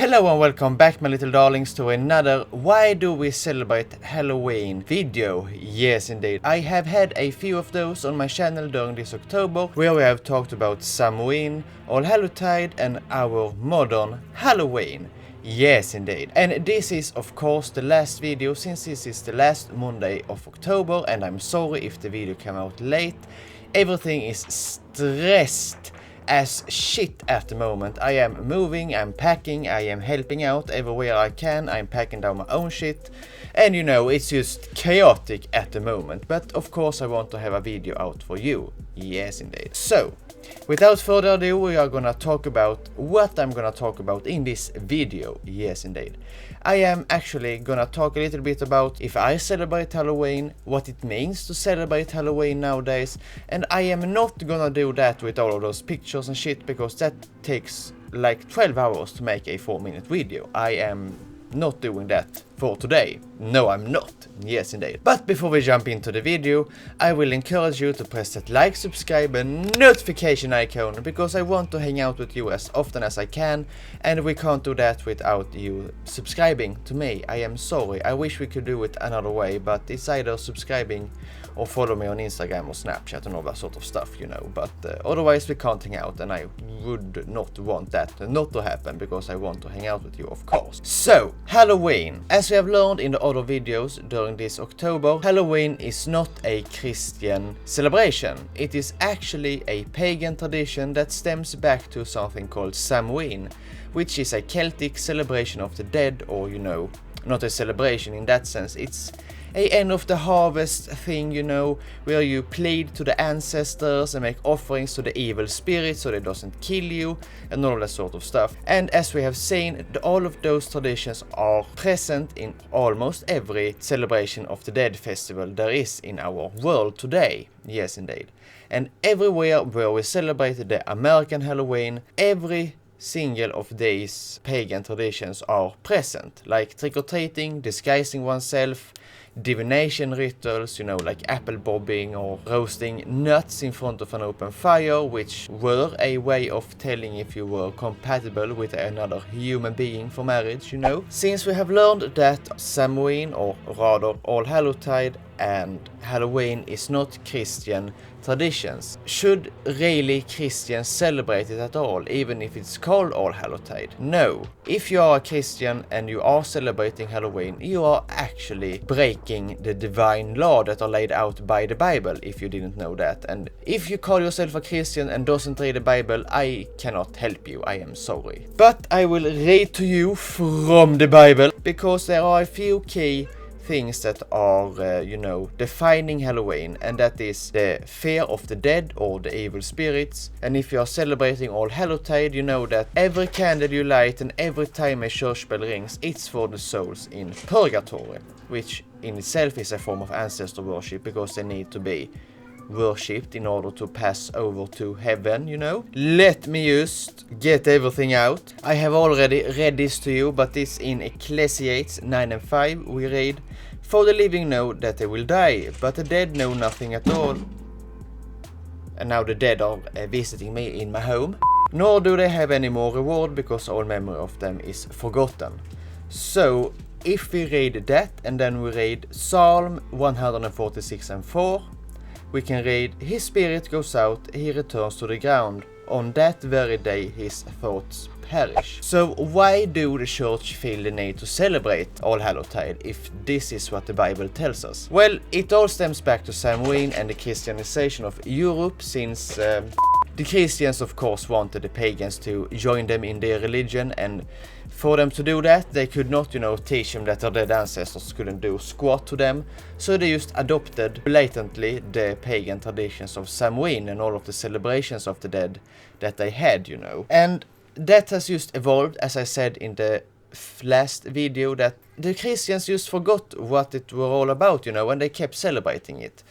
Hello and welcome back, my little darlings, to another Why Do We Celebrate Halloween video. Yes, indeed. I have had a few of those on my channel during this October, where we have talked about Samhain, All Hallowtide and our modern Halloween. Yes, indeed. And this is, of course, the last video, since this is the last Monday of October, and I'm sorry if the video came out late. Everything is stressed as shit at the moment. I am moving, I'm packing, I am helping out everywhere I can, I'm packing down my own shit, and you know, it's just chaotic at the moment. But of course I want to have a video out for you. Yes, indeed. So, without further ado, we are gonna talk about what I'm gonna talk about in this video. Yes, indeed. I am actually gonna talk a little bit about if I celebrate Halloween, what it means to celebrate Halloween nowadays, and I am not gonna do that with all of those pictures and shit, because that takes like 12 hours to make a 4-minute video. I am not doing that for today. No, I'm not. Yes, indeed. But before we jump into the video, I will encourage you to press that like, subscribe and notification icon, because I want to hang out with you as often as I can, and we can't do that without you subscribing to me. I am sorry. I wish we could do it another way, but it's either subscribing or follow me on Instagram or Snapchat and all that sort of stuff, you know. But otherwise we can't hang out, and I would not want that not to happen, because I want to hang out with you, of course. So, Halloween. As we have learned in the other videos during this October, Halloween is not a Christian celebration. It is actually a pagan tradition that stems back to something called Samhain, which is a Celtic celebration of the dead, or you know, not a celebration in that sense. It's a end of the harvest thing, you know, where you plead to the ancestors and make offerings to the evil spirits so they doesn't kill you and all that sort of stuff. And as we have seen, all of those traditions are present in almost every celebration of the dead festival there is in our world today. Yes, indeed. And everywhere where we celebrate the American Halloween, every single of these pagan traditions are present, like trick-or-treating, disguising oneself, divination rituals, you know, like apple bobbing or roasting nuts in front of an open fire, which were a way of telling if you were compatible with another human being for marriage, you know. Since we have learned that Samhain, or rather All Hallowtide, and Halloween is not Christian traditions, should really Christians celebrate it at all, even if it's called All Hallowtide? No. If you are a Christian and you are celebrating Halloween, you are actually breaking the divine law that are laid out by the Bible, if you didn't know that. And if you call yourself a Christian and doesn't read the Bible, I cannot help you, I am sorry. But I will read to you from the Bible, because there are a few key things that are, you know, defining Halloween, and that is the fear of the dead or the evil spirits. And if you are celebrating All Hallowtide, you know that every candle you light and every time a church bell rings, it's for the souls in purgatory, which in itself is a form of ancestor worship, because they need to be worshipped in order to pass over to heaven, you know. Let me just get everything out. I have already read this to you, but it's in Ecclesiastes 9 and 5. We read, "For the living know that they will die, but the dead know nothing at all." And now the dead are visiting me in my home. "Nor do they have any more reward, because all memory of them is forgotten." So, if we read that, and then we read Psalm 146 and 4, we can read, "His spirit goes out, he returns to the ground. On that very day his thoughts perish." So why do the church feel the need to celebrate All Hallowtide if this is what the Bible tells us? Well, it all stems back to Samhain and the Christianization of Europe, since the Christians of course wanted the pagans to join them in their religion, and for them to do that, they could not, you know, teach them that their dead ancestors couldn't do squat to them. So they just adopted blatantly the pagan traditions of Samhain and all of the celebrations of the dead that they had, you know. And that has just evolved, as I said in the last video, that the Christians just forgot what it were all about, you know, and they kept celebrating it.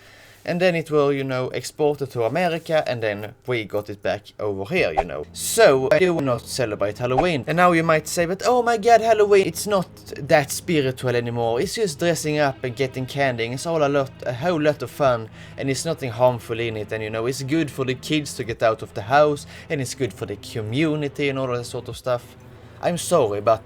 And then it were, you know, exported to America, and then we got it back over here, you know. So, I do not celebrate Halloween. And now you might say, but oh my god, Halloween, it's not that spiritual anymore. It's just dressing up and getting candy, and it's all a whole lot of fun, and it's nothing harmful in it. And, you know, it's good for the kids to get out of the house, and it's good for the community and all that sort of stuff. I'm sorry, but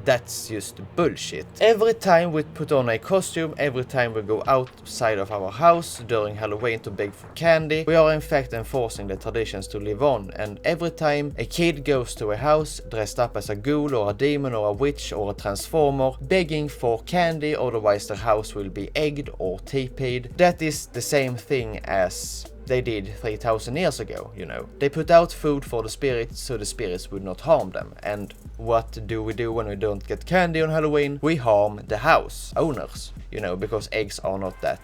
that's just bullshit. Every time we put on a costume, every time we go outside of our house during Halloween to beg for candy, we are in fact enforcing the traditions to live on, and every time a kid goes to a house dressed up as a ghoul or a demon or a witch or a transformer, begging for candy, otherwise their house will be egged or TP'd, that is the same thing as they did 3000 years ago, you know. They put out food for the spirits so the spirits would not harm them. And what do we do when we don't get candy on Halloween? We harm the house owners, you know, because eggs are not that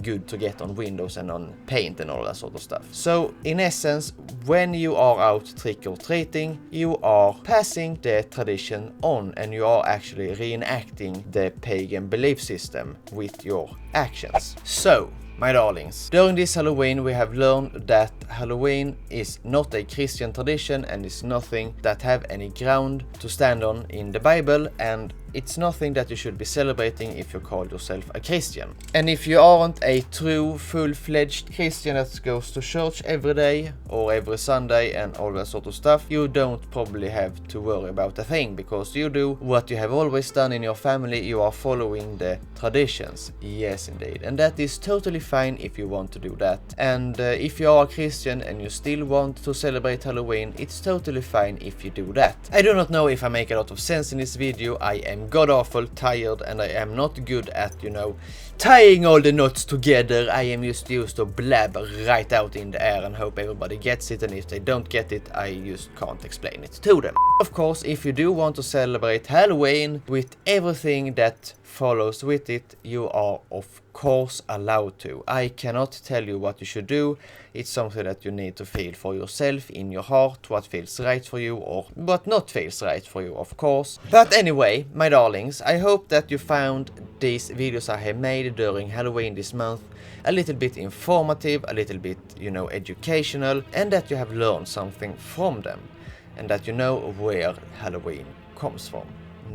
good to get on windows and on paint and all that sort of stuff. So in essence, when you are out trick-or-treating, you are passing the tradition on, and you are actually reenacting the pagan belief system with your actions. So, my darlings, during this Halloween we have learned that Halloween is not a Christian tradition and is nothing that have any ground to stand on in the Bible, and it's nothing that you should be celebrating if you call yourself a Christian. And if you aren't a true, full-fledged Christian that goes to church every day or every Sunday and all that sort of stuff, you don't probably have to worry about a thing, because you do what you have always done in your family. You are following the traditions. Yes, indeed. And that is totally fine if you want to do that. And if you are a Christian and you still want to celebrate Halloween, it's totally fine if you do that. I do not know if I make a lot of sense in this video. I am god-awful tired and I am not good at, you know, tying all the knots together. I am just used to blab right out in the air and hope everybody gets it, and if they don't get it, I just can't explain it to them. Of course, if you do want to celebrate Halloween with everything that follows with it, you are of course allowed to. I cannot tell you what you should do. It's something that you need to feel for yourself in your heart, what feels right for you or what not feels right for you, of course. But anyway, my darlings, I hope that you found these videos I have made during Halloween this month a little bit informative, a little bit, you know, educational, and that you have learned something from them, and that you know where Halloween comes from.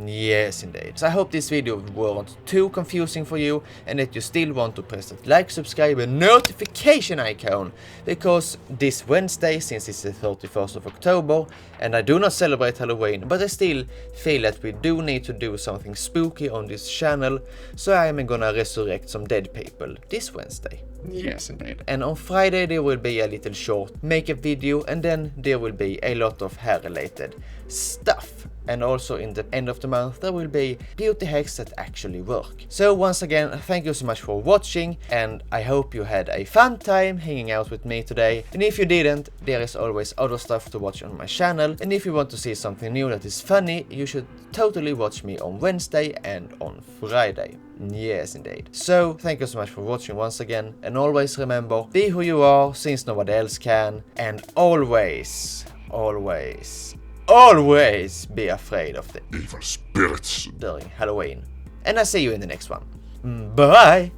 Yes, indeed. So I hope this video weren't too confusing for you, and that you still want to press that like, subscribe and notification icon, because this Wednesday, since it's the 31st of October, and I do not celebrate Halloween, but I still feel that we do need to do something spooky on this channel, so I am gonna resurrect some dead people this Wednesday. Yes, indeed. And on Friday there will be a little short makeup video, and then there will be a lot of hair related stuff. And also in the end of the month there will be beauty hacks that actually work. So once again, thank you so much for watching, and I hope you had a fun time hanging out with me today. And if you didn't, there is always other stuff to watch on my channel, and if you want to see something new that is funny, you should totally watch me on Wednesday and on Friday. Yes, indeed. So thank you so much for watching once again, and always remember, be who you are since nobody else can, and always be afraid of the evil spirits during Halloween. And I'll see you in the next one. Bye!